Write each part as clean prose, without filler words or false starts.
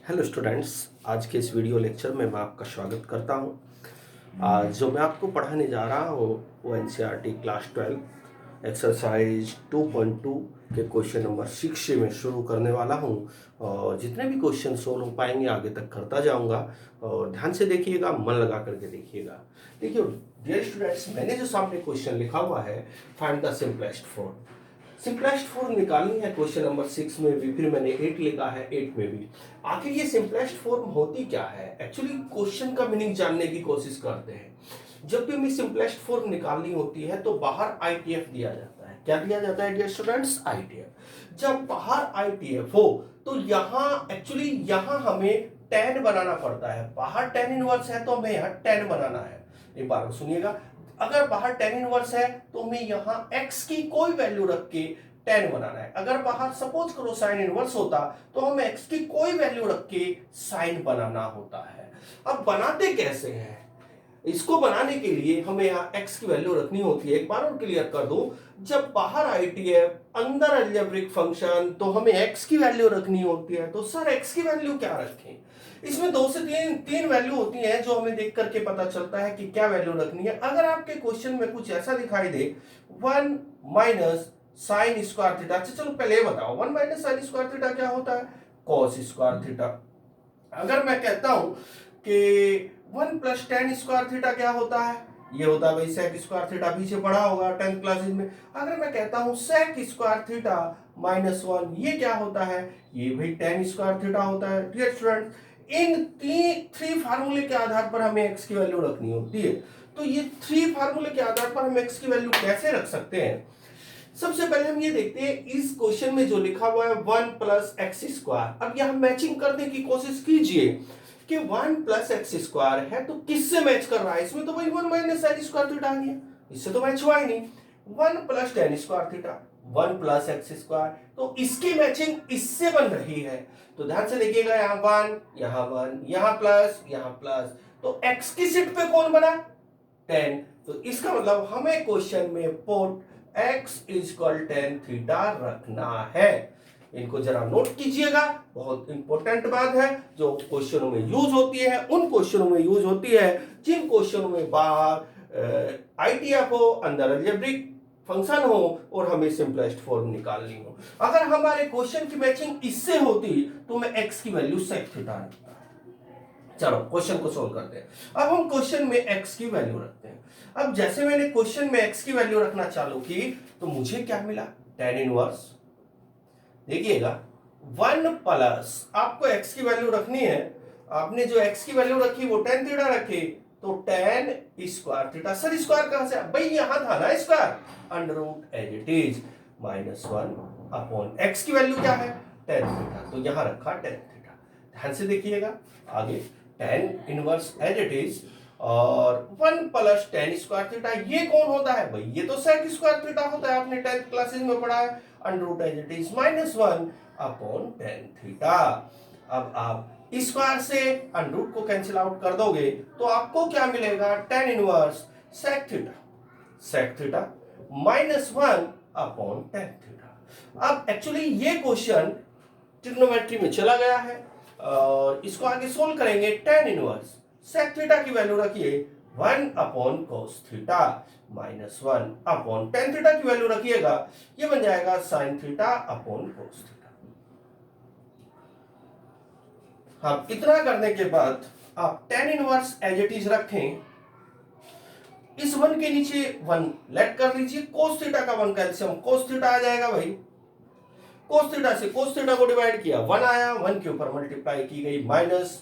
Hello students. आज के इस वीडियो लेक्चर में मैं आपका स्वागत करता हूं। आज जो मैं आपको पढ़ाने जा रहा हूं वो एनसीईआरटी क्लास 12 एक्सरसाइज 2.2 के क्वेश्चन नंबर 6 से मैं शुरू करने वाला हूं और जितने भी क्वेश्चन सोल्व हो पाएंगे आगे तक करता जाऊंगा और ध्यान से देखिएगा, मन लगा करके देखिएगा। देखिए डियर स्टूडेंट्स, मैंने जो सामने क्वेश्चन लिखा हुआ है, find the simplest form. Simplest form निकालनी है क्वेश्चन नंबर 6 में भी, फिर मैंने 8 लिखा है 8 में भी। आखिर ये सिंपलेस्ट फॉर्म होती क्या है? एक्चुअली क्वेश्चन का मीनिंग जानने की कोशिश करते हैं। जब भी हमें सिंपलेस्ट फॉर्म निकालनी होती है तो बाहर आईटीएफ दिया जाता है। क्या दिया जाता है डियर स्टूडेंट्स? आईटीएफ। जब बाहर आईटीएफ हो तो यहाँ हमें टेन बनाना पड़ता है। बाहर टेन इनवर्स है तो हमें यहाँ टेन बनाना है। एक बार सुनिएगा, अगर बाहर टेन इनवर्स है तो हमें यहाँ x की कोई वैल्यू रख के टेन बनाना है। अगर बाहर सपोज करो साइन इनवर्स होता तो हमें x की कोई वैल्यू रख के साइन बनाना होता है। अब बनाते कैसे हैं? इसको बनाने के लिए हमें यहाँ x की वैल्यू रखनी होती है। एक बार और क्लियर कर दूं, जब बाहर आईटीएफ अंदर अलजेब्रिक फंक्शन तो हमें x की वैल्यू रखनी होती है। तो सर x की वैल्यू क्या रखें? इसमें दो से तीन वैल्यू होती हैं जो हमें देख करके पता चलता है कि क्या वैल्यू रखनी है। अगर आपके क्वेश्चन में कुछ ऐसा दिखाई दे 1 माइनस साइन स्क्वायर थीटा, अच्छा चलो पहले ये बताओ 1 माइनस साइन स्क्वायर थीटा क्या होता है? Cos square theta. अगर मैं कहता हूं कि 1 प्लस टेन स्क्वायर थीटा क्या होता है? ये होता है भाई सेक स्क्वायर थीटा, पीछे पढ़ा होगा 10th क्लासेज में। अगर मैं कहता हूं सेक स्क्वायर थीटा माइनस 1, ये क्या होता है? ये भाई टेन स्क्वायर थीटा होता है। डियर स्टूडेंट, इन थ्री फार्मूले के आधार पर हमें एक्स की वैल्यू रखनी होती है। तो ये थ्री फार्मूले के आधार पर हम एक्स की वैल्यू कैसे रख सकते हैं? सबसे पहले हम ये देखते हैं, इस क्वेश्चन में जो लिखा हुआ है 1 प्लस एक्स स्क्वायर, अब यहां मैचिंग करने की कोशिश कीजिए कि 1 प्लस एक्स स्क्वायर है तो किससे मैच कर रहा है? इसमें तो भाई 1 माइनस साइन स्क्वायर थीटा आ गया, इससे तो मैच हुआ ही नहीं। 1 plus ten square theta 1 plus x square, तो इसकी मैचिंग इससे बन रही है। तो ध्यान से देखिएगा, यहां 1 यहां 1 यहां प्लस, तो एक्स की सीट पे कौन बना? 10। तो इसका मतलब हमें क्वेश्चन में put x equal tan theta रखना है। इनको जरा नोट कीजिएगा, बहुत इंपॉर्टेंट बात है जो क्वेश्चनों में यूज होती है, उन क्वेश्चनों में यूज होती है जिन क्वेश्चनों में बाहर आईटीएफ हो, अंदर अलजेब्रिक फंक्शन हो और हमें सिंपलेस्ट फॉर्म निकालनी हो। अगर हमारे क्वेश्चन की मैचिंग इससे होती तो मैं x की वैल्यू सेक थीटा रखता। चलो क्वेश्चन को सोल्व करते हैं। अब हम क्वेश्चन में x की वैल्यू रखते हैं। अब जैसे मैंने क्वेश्चन में x की वैल्यू रखना चालू की तो मुझे क्या मिला? Tan inverse. देखिएगा 1 प्लस, आपको x की वैल्यू रखनी है, आपने जो x की वैल्यू रखी वो टेन थीटा रखी, तो tan square theta. Sir square कहां से? भाई यहां था ना square, under root as it is minus 1 upon x की वैल्यू क्या है? टेन थीटा, तो यहां रखा टेन थीटा। ध्यान से देखिएगा आगे, tan inverse as it is और 1 प्लस टेन स्क्वायर थीटा, ये कौन होता है भाई? ये तो सेक स्क्वायर थीटा होता है, आपने 10th क्लासेस में पढ़ा है। Under root as it is minus 1 upon tan theta. अब आप स्क्वायर से अंडर रूट को कैंसिल आउट कर दोगे तो आपको क्या मिलेगा? Tan inverse sec theta minus 1 upon tan theta. अब एक्चुअली ये क्वेश्चन ट्रिग्नोमेट्री में चला गया है और इसको आगे सोल्व करेंगे। टेन इनवर्स सेक थीटा की वैल्यू रखिए 1 upon cos theta minus 1 upon tan theta की वैल्यू रखिएगा, ये बन जाएगा sine theta upon cos theta. हाँ, इतना करने के बाद आप tan inverse as it is रखें, इस 1 के नीचे 1 लेट कर लीजिए, कोस थीटा का 1 कैल्शियम कोस थीटा आ जाएगा भाई। कोस थीटा से कोस थीटा को डिवाइड किया 1 आया, 1 के ऊपर मल्टीप्लाई की गई माइनस,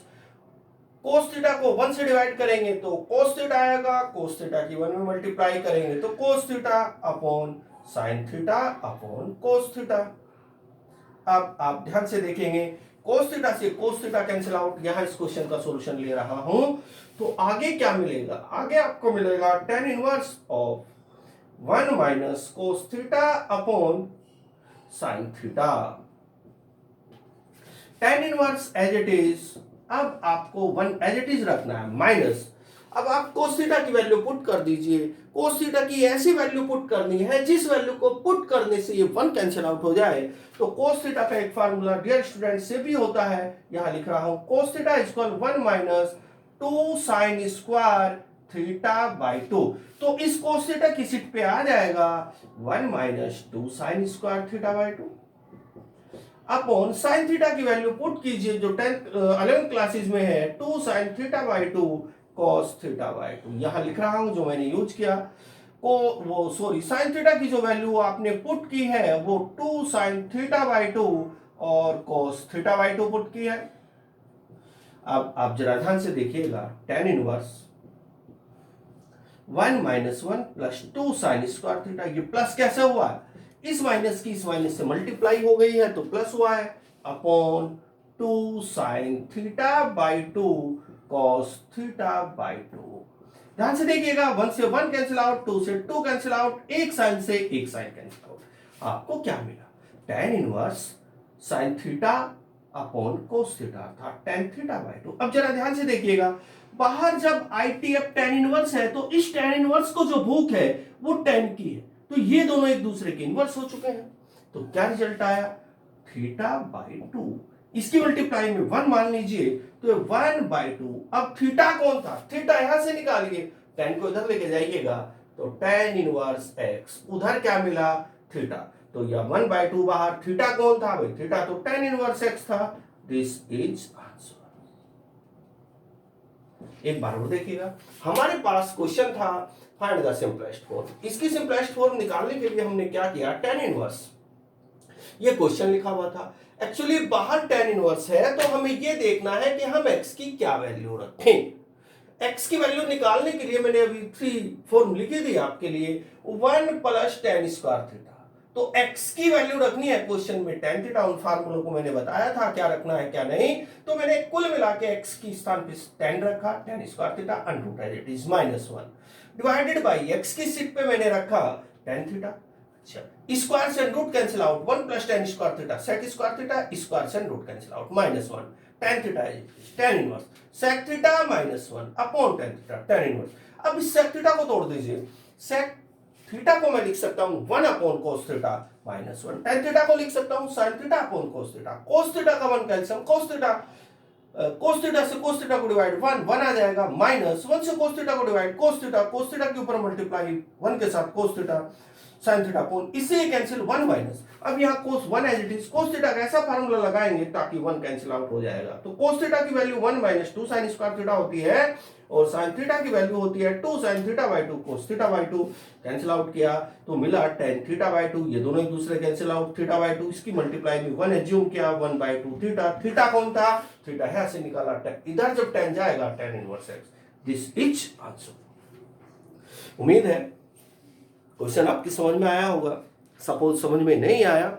कोस थीटा को 1 से डिवाइड करेंगे तो कोस थीटा आएगा, कोस थीटा की 1 में मल्टीप्लाई करेंगे तो कोस theta upon sine theta upon cos theta. अब आप ध्यान से देखेंगे, कोस थीटा से कोस थीटा कैंसिल आउट, यहां इस क्वेश्चन का सॉल्यूशन ले रहा हूं तो आगे क्या मिलेगा? आगे आपको मिलेगा tan inverse of 1 minus cos theta upon sine theta. Tan inverse as it is, अब आपको 1 एज इट इज रखना है माइनस, अब आप cos थीटा की वैल्यू पुट कर दीजिए। cos थीटा की ऐसी वैल्यू पुट करनी है जिस वैल्यू को पुट करने से ये 1 कैंसिल आउट हो जाए। तो cos थीटा का एक फार्मूला डियर स्टूडेंट से भी होता है, यहां लिख रहा हूं cos theta equal 1 minus 2 sine square theta by 2। तो इस cos थीटा की सीट पे आ जाएगा 1 minus 2 sine square theta by 2 upon sine theta की वैल्यू पुट कीजिए जो 11th क्लासेस में है 2 sine theta by 2 cos theta by 2। यहां लिख रहा हूं जो मैंने यूज किया को वो सॉरी साइन थीटा की जो वैल्यू आपने पुट की है वो 2 साइन थीटा बाई 2 और cos थीटा बाई 2 पुट की है। अब आप जरा ध्यान से देखिएगा tan inverse 1 minus 1 plus 2 sine square theta, ये प्लस कैसे हुआ है, इस माइनस की इस माइनस से मल्टीप्लाई हो गई है तो प्लस हुआ है upon 2 sine theta by 2 cos theta by 2। ध्यान से देखिएगा 1 से 1 कैंसिल आउट, 2 से 2 कैंसिल आउट, एक साइन से एक साइन कैंसिल आउट। आपको क्या मिला, tan inverse sine theta upon cos theta था tan थीटा बाई 2। अब जरा ध्यान से देखिएगा बाहर जब ITF tan इनवर्स है तो इस tan इनवर्स को जो भूख है वो tan की है, तो ये दोनों एक दूसरे के इनवर्स हो चुके हैं। तो क्या रिजल्ट आया, थीटा बाई 2, इसकी मल्टीप्लाई में 1 मान लीजिए तो 1 बाई 2। अब थीटा कौन था, थीटा यहां से निकालिए, tan को इधर लेके जाइएगा तो tan इनवर्स x, उधर क्या मिला थीटा, तो यह 1 बाई 2 बाहर, थीटा कौन था भाई, थीटा तो tan इनवर्स x था। This is answer. एक बार और देखिएगा, हमारे पास क्वेश्चन था फाइंड द सिंपलेस्ट फॉर्म। इसकी सिंपलेस्ट फॉर्म निकालने के लिए हमने क्या किया, tan इनवर्स, ये क्वेश्चन लिखा हुआ था। एक्चुअली बाहर tan इनवर्स है तो हमें ये देखना है कि हम x की क्या वैल्यू रखें। x की वैल्यू निकालने के लिए मैंने अभी 3 फॉर्म लिखी थी आपके लिए, 1 प्लस tan स्क्वायर थीटा। तो x की वैल्यू रखनी है क्वेश्चन में tan थीटा, उन फार्मूलों को मैंने बताया था क्या रखना है क्या नहीं। तो मैंने कुल मिला के x की स्थान पे tan रखा, tan square theta under root as it is -1 divided by x की सीट पे मैंने रखा tan थीटा। अच्छा, स्क्वायर से root cancel out, 1 plus tan square theta sec square theta, square से root cancel out -1 tan theta is tan inverse sec theta -1 upon tan theta tan inverse. अब इस sec theta को तोड़ दीजिए, sec theta को मैं लिख सकता हूं 1 अपॉन cos थीटा -1, tan थीटा को लिख सकता हूं sin theta upon cos theta, cos theta का 1 कैल्शियम cos थीटा से cos थीटा को डिवाइड 1 आ जाएगा, -1 से cos थीटा को डिवाइड cos थीटा के ऊपर मल्टीप्लाई 1 के साथ cos theta sin theta upon, इससे कैंसिल 1 माइनस। अब यहाँ cos 1 as it is, cos theta का ऐसा फार्मूला लगाएंगे ताकि 1 कैंसिल आउट हो जाएगा। तो cos थीटा की value 1 minus 2 sin square theta होती है और sin थीटा की वैल्यू होती है 2 sin theta by 2 cos theta by 2। Cancel out किया तो मिला tan थीटा बाई 2, ये दोनों एक दूसरे कैंसिल आउट, थीटा बाई 2 इसकी मल्टीप्लाई में 1 एज्यूम किया, 1 बाई 2 थीटा, थीटा कौन था, थीटा है से निकाला tan, इधर जब tan जाएगा tan inverse x। This is answer. उम्मीद है क्वेश्चन आपकी समझ में आया होगा। सपोज समझ में नहीं आया,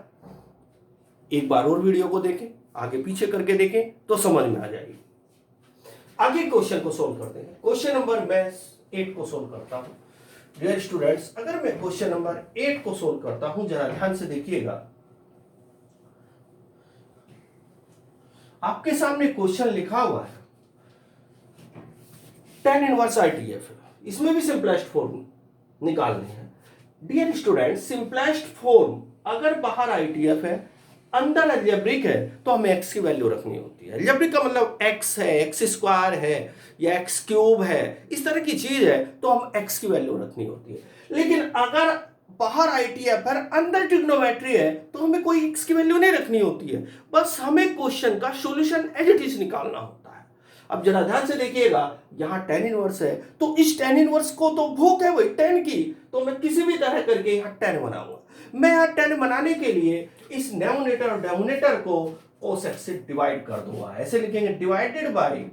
एक बार और वीडियो को देखें, आगे पीछे करके देखें तो समझ में आ जाएगी। आगे क्वेश्चन को सोल्व करते हैं। क्वेश्चन नंबर मैं 8 को सोल्व करता हूं। डियर स्टूडेंट्स, अगर मैं क्वेश्चन नंबर 8 को सोल्व करता हूं, जरा ध्यान से देखिएगा, आपके सामने क्वेश्चन लिखा हुआ है tan इनवर्स ITF, इसमें भी सिंपलेस्ट फॉर्म निकालने हैं। डियर स्टूडेंट, सिंपलेस्ट फॉर्म अगर बाहर ITF है अंदर अलजेब्रिक है तो हमें x की वैल्यू रखनी होती है। अलजेब्रिक का मतलब x है, x स्क्वायर है या x क्यूब है, इस तरह की चीज है तो हम x की वैल्यू रखनी होती है। लेकिन अगर बाहर ITF है अंदर ट्रिग्नोमेट्री है तो हमें कोई x की वैल्यू नहीं रखनी होती है, बस हमें क्वेश्चन का सॉल्यूशन एज इट इज निकालना होता है। अब जरा ध्यान से देखिएगा, यहां tan इनवर्स है तो इस tan इनवर्स को तो भूख है वही tan की, तो मैं किसी भी तरह करके यहां tan बनाऊंगा। मैं यहां tan बनाने के लिए इस न्यूमरेटर और डिनोमिनेटर को cos x से डिवाइड कर दूंगा, ऐसे लिखेंगे divided by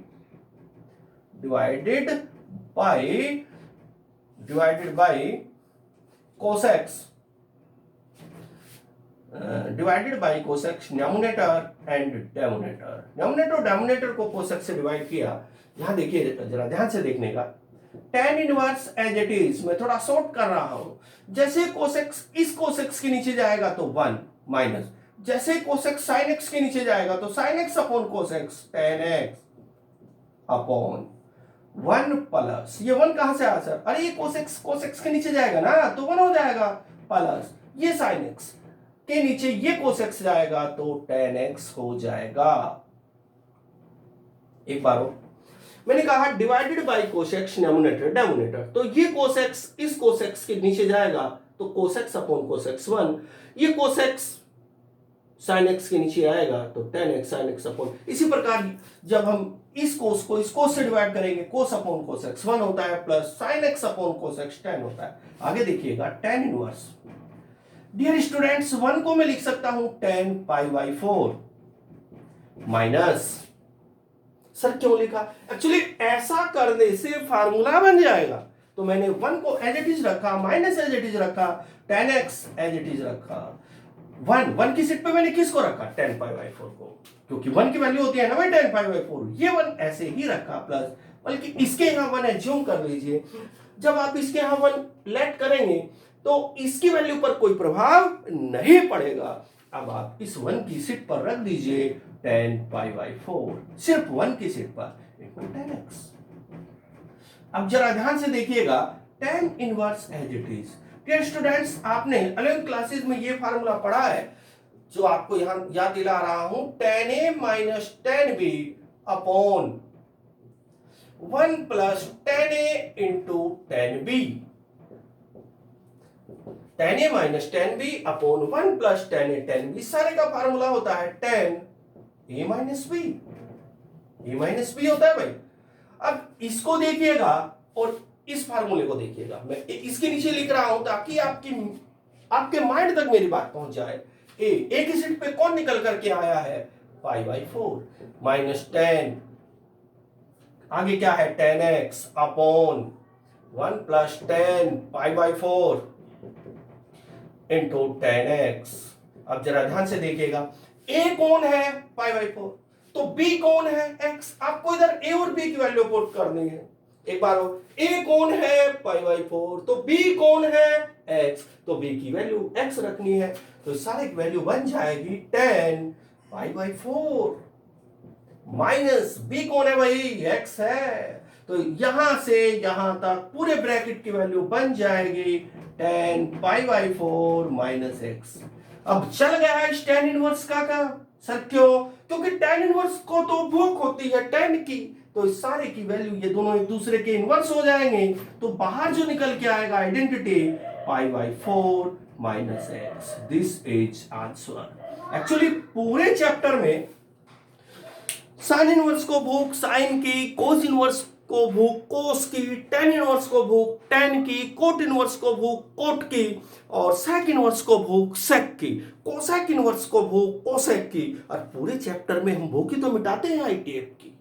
cos x divided by cos x numerator and denominator. Numerator और डिनोमिनेटर को cos x से डिवाइड किया। यहां देखिए जरा ध्यान से देखने का, tan inverse as it is मैं थोड़ा शॉर्ट कर रहा हूं, जैसे cos x इस cos x के नीचे जाएगा तो 1 माइनस, जैसे cos x sin x के नीचे जाएगा तो sin x upon cos x tan x upon 1 plus ये 1 कहां से आया सर? अरे ये कोसेक्स के नीचे जाएगा ना तो 1 हो जाएगा, प्लस ये साइन एक्स के नीचे ये कोसेक्स जाएगा तो टेन एक्स हो जाएगा। एक बार हो, मैंने कहा डिवाइडेड बाय कोसेक्स न्यूमरेटर डेनोमिनेटर, तो ये कोसेक्स इस कोसेक्स के नीचे जाएगा तो कोसेक्स अपॉन कोसेक्स 1, ये कोसेक्स साइन एक्स के नीचे आएगा तो ten x sine x upon. इसी प्रकार जब हम इस कोस को इस कोस से डिवाइड करेंगे, कोस अपॉन कोसेक्स 1 होता है प्लस साइन एक्स अपॉन कोसेक्स 10 होता है। आगे देखिएगा टेन इनवर्स। डियर स्टूडेंट्स 1 को मैं लिख सकता हूं 10 पाई बाई 4 माइनस, सर क्यों लिखा? एक्चुअली ऐसा करने से फार्मूला बन जाएगा, तो मैंने 1 को एज इट इज रखा, माइनस एज इट इज रखा, 10x एज इट इज रखा। 1 की सीट पे मैंने किसको रखा? 10 पाई बाई 4 को, क्योंकि 1 की वैल्यू होती है ना भाई 10 पाई बाई 4, ये 1 ऐसे ही रखा प्लस, बल्कि इसके यहां 1 एज्यूम कर लीजिए। जब आप इसके यहां 1 लेट करेंगे तो इसकी वैल्यू पर कोई प्रभाव नहीं पड़ेगा। अब आप इस 1 की सीट पर रख दीजिए 10 पाई बाई 4, सिर्फ 1 की सीट पर, इक्वल 10x। अब जरा ध्यान से देखिएगा, tan inverse as it is. Dear students आपने 11th क्लासेस में ये फार्मूला पढ़ा है, जो आपको यहां याद दिला रहा हूं, tan a minus tan b upon 1 plus tan a into tan b, tan a minus tan b upon 1 plus tan a tan b, सारे का फार्मूला होता है tan a minus b, a minus b होता है भाई। अब इसको देखिएगा और इस फार्मूले को देखिएगा, मैं इसके नीचे लिख रहा हूं ताकि आपके माइंड तक मेरी बात पहुंच जाए। ए की सीट पे कौन निकल करके आया है? पाई बाई 4 माइनस 10, आगे क्या है? 10x upon 1 plus 10 pi by 4 into 10x। अब जरा ध्यान से देखिएगा, a कौन है? पाई बाई 4, तो b कौन है? x। आपको इधर a और b की वैल्यू पुट करनी है। एक बार a कौन है? पाई बाई 4, तो b कौन है? x, तो b की वैल्यू x रखनी है, तो सारे की वैल्यू बन जाएगी 10 पाई बाई 4 माइनस b कौन है भाई? x है, तो यहां से यहां तक पूरे ब्रैकेट की वैल्यू बन जाएगी 10 पाई बाई 4 माइनस x। अब चल गया है tan इनवर्स का सर क्यों? क्योंकि tan इनवर्स को तो भूख होती है 10 की, तो इस सारे की वैल्यू ये दोनों एक दूसरे के इनवर्स हो जाएंगे, तो बाहर जो निकल के आएगा identity pi by 4 minus x. This is answer. Actually पूरे चैप्टर में साइन इनवर्स को भूख साइन की, कोस इनवर्स को भूख कोस की, टेन इनवर्स को भूख टेन की, कोट इनवर्स को भूख कोट की, और सेक इनवर्स को भूख सेक की, कोसेक इनवर्स को भूख कोसेक की। और पूरे चैप्टर में हम भूख ही तो मिटाते हैं आईटीएफ की,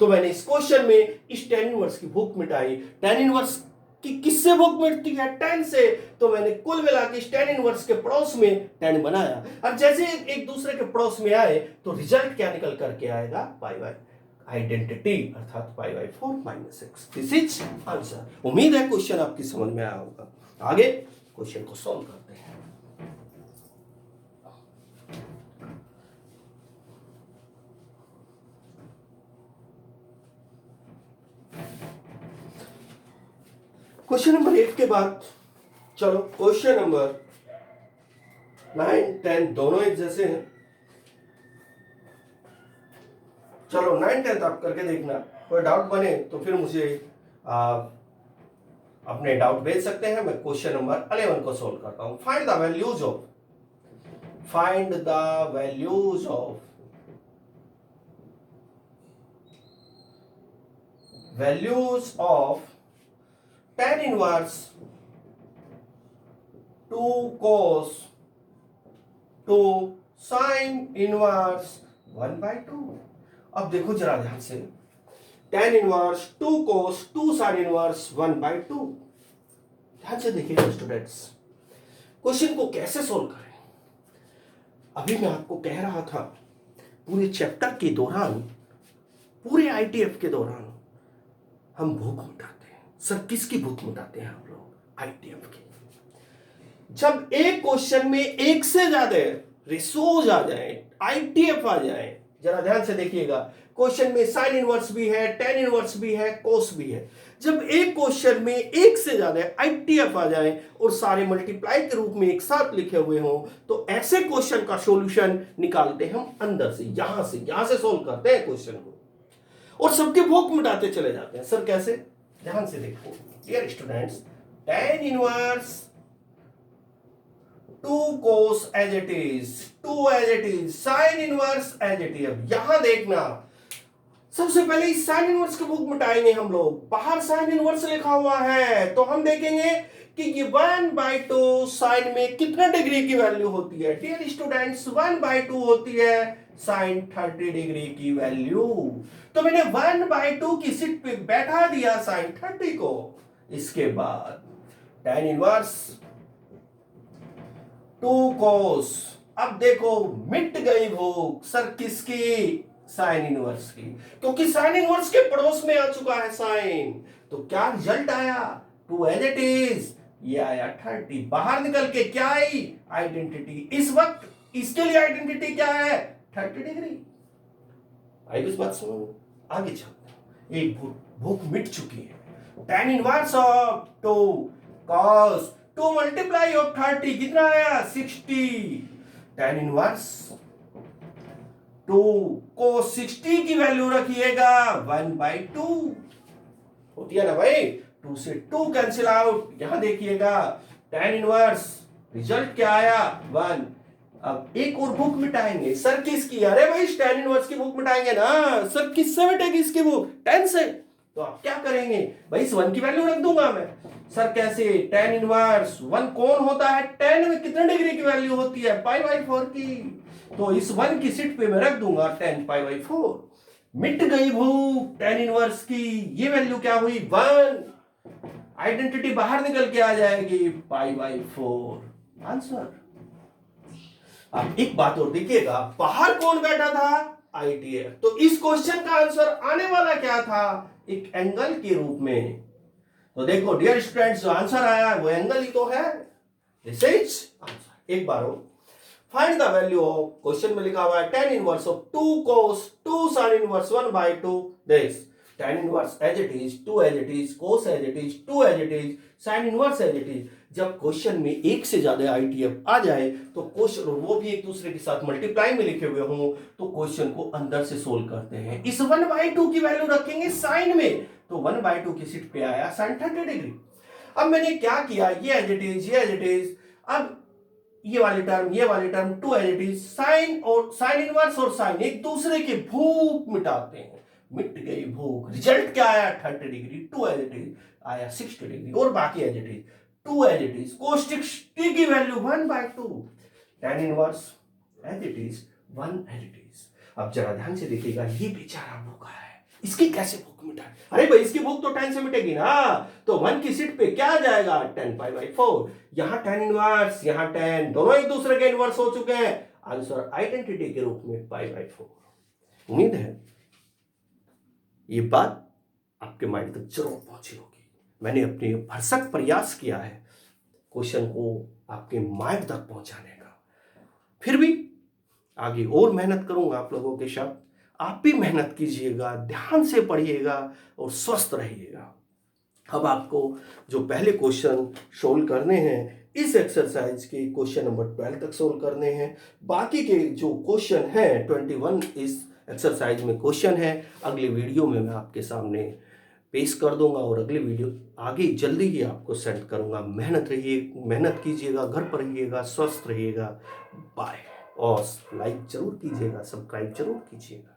तो मैंने इस क्वेश्चन में इस टेन इनवर्स की भूख मिटाई। टेन इनवर्स की किससे भूख मिटती है? 10 से, तो मैंने कुल मिला के टेन इनवर्स के पड़ोस में 10 बनाया। अब जैसे एक दूसरे के पड़ोस में आए तो रिजल्ट क्या निकल करके आएगा? पाई बाई आइडेंटिटी, अर्थात pi by 4 minus x. This is answer. उम्मीद है क्वेश्चन आपकी समझ में आया होगा। आगे क्वेश्चन को सॉल्व करते हैं। क्वेश्चन नंबर 8 के बाद चलो क्वेश्चन नंबर 9 10 दोनों एक जैसे हैं। चलो 9 10 आप करके देखना, कोई डाउट बने तो फिर मुझे अपने डाउट भेज सकते हैं। मैं क्वेश्चन नंबर 11 को सोल्व करता हूं। Find the values of tan inverse 2 cos 2 sin inverse 1/2। अब देखो जरा ध्यान से, tan inverse 2 cos 2 sin inverse 1/2। ध्यान से देखिएगा स्टूडेंट्स, क्वेश्चन को कैसे सोल्व करें। अभी मैं आपको कह रहा था पूरे चैप्टर के दौरान, पूरे आईटीएफ के दौरान हम भूख मिटाते हैं। सर किसकी भूख मिटाते हैं हम लोग? आईटीएफ की। जब एक क्वेश्चन में एक से ज्यादा रेशोज आ जाए, आईटीएफ आ जाए, जरा ध्यान से देखिएगा, क्वेश्चन में साइन इनवर्स भी है, टेन इनवर्स भी है, कोस भी है। जब एक क्वेश्चन में एक से ज्यादा आईटीएफ आ जाए और सारे मल्टीप्लाई के रूप में एक साथ लिखे हुए हों, तो ऐसे क्वेश्चन का सॉल्यूशन निकालते हैं हम अंदर से, यहां से सोल्व करते हैं क्वेश्चन को और सबके भोग मिटाते चले जाते हैं। सर कैसे? ध्यान से देखो dear students, tan inverse 2 cos as it is, 2 as it is, sine inverse as it is. अब यहां देखना, सबसे पहले इस साइन इनवर्स के बुक मिटाएंगे हम लोग। बाहर साइन इनवर्स लिखा हुआ है तो हम देखेंगे कि ये 1/2 साइन में कितने डिग्री की वैल्यू होती है। डियर स्टूडेंट्स, 1/2 होती है साइन 30 डिग्री की वैल्यू। तो मैंने 1/2 की सीट पे बैठा दिया साइन 30 को। इसके बाद tan इनवर्स 2 cos। अब देखो मिट गई भूख। सर किसकी? साइन इनवर्स की, क्योंकि साइन इनवर्स के पड़ोस में आ चुका है साइन। तो क्या रिजल्ट आया? 2 एज इट इज, ये आया 30। बाहर निकल के क्या आई? आइडेंटिटी। इस वक्त इसके लिए आइडेंटिटी क्या है? 30 डिग्री। आई इस बात समझ? आगे चलते हैं। एक भूख मिट चुकी है। tan inverse of 2 cos 2 multiply of 30 कितना आया? 60। tan इनवर्स 2 cos 60 की वैल्यू रखिएगा 1/2 होती है ना भाई। 2 से 2 कैंसिल आउट। यहां देखिएगा tan इनवर्स रिजल्ट क्या आया? 1। अब एक और बुक मिटाएंगे। सर किसकी? अरे भाई tan इनवर्स की बुक मिटाएंगे ना। सर किससे मिटेगी इसकी बुक? 10 से। तो आप क्या करेंगे भाई? इस 1 की वैल्यू रख दूंगा मैं। सर कैसे? tan इनवर्स 1 कौन होता है? 10 में कितने डिग्री की वैल्यू होती है? π/4 की। तो इस 1 की सीट पे मैं रख दूंगा 10 π/4। मिट गई भूख tan इनवर्स की। ये वैल्यू क्या हुई? 1। आइडेंटिटी बाहर निकल के आ जाएगी π/4। आंसर। अब एक बात और देखिएगा, बाहर कौन बैठा था? आईटीएफ। तो इस क्वेश्चन का आंसर आने वाला क्या था? एक एंगल के रूप में। तो देखो डियर स्टूडेंट्स, जो आंसर आया वो एंगल ही तो है। This is answer. एक बार हो find the value of, question में लिखा हुआ है tan inverse of 2 cos 2 sin inverse 1/2 this. tan inverse as it is, 2 as it is, cos as it is, 2 as it is, sin inverse as it is. जब question में एक से ज्यादा ITF आ जाए तो क्वेश्चन, वो भी एक दूसरे के साथ मल्टीप्लाई में लिखे हुए हों, तो क्वेश्चन को अंदर से सोल्व करते हैं। इस 1/2 की वैल्यू रखेंगे साइन में, तो 1/2 की सीट पे आया साइन 30 डिग्री। अब मैंने क्या किया? ये एज इट इज, ये एज इट इज। अब ये वाली term 2 as it is. Sine और साइन इनवर्स और साइन एक दूसरे के भूख मिटाते हैं। मिट गई भूख। रिजल्ट क्या आया? 30 डिग्री। 2 एज इट इज आया 60 डिग्री और बाकी as it is. 2 as it is, cos 60 की value 1/2। tan inverse as it is, 1 as it is. अब जरा ध्यान से देखिएगा, ये बेचारा भूखा है, इसकी कैसे भूख मिटाए? अरे भाई इसकी भूख तो 10 से मिटेगी ना। तो 1 की सीट पे क्या आ जाएगा? 10 π/4। यहां tan इनवर्स, यहां tan, दोनों एक दूसरे के इनवर्स हो चुके हैं। आंसर आइडेंटिटी के रूप में π/4। उम्मीद है ये बात आपके माइंड तक जरूर पहुंची होगी। मैंने अपने भरसक प्रयास किया है क्वेश्चन को आपके माइंड तक पहुंचाने का। फिर भी आगे और मेहनत करूंगा आप लोगों के साथ। आप भी मेहनत कीजिएगा, ध्यान से पढ़िएगा और स्वस्थ रहिएगा। अब आपको जो पहले क्वेश्चन सोल्व करने हैं, इस एक्सरसाइज के क्वेश्चन नंबर 12 तक सोल्व करने हैं। बाकी के जो क्वेश्चन हैं 21 इस एक्सरसाइज में क्वेश्चन है, अगले वीडियो में मैं आपके सामने पेश कर दूंगा और अगले वीडियो आगे जल्दी ही आपको सेंड करूंगा। मेहनत कीजिएगा, घर पर रहिएगा, स्वस्थ रहिएगा। बाय। और लाइक जरूर कीजिएगा, सब्सक्राइब जरूर कीजिएगा।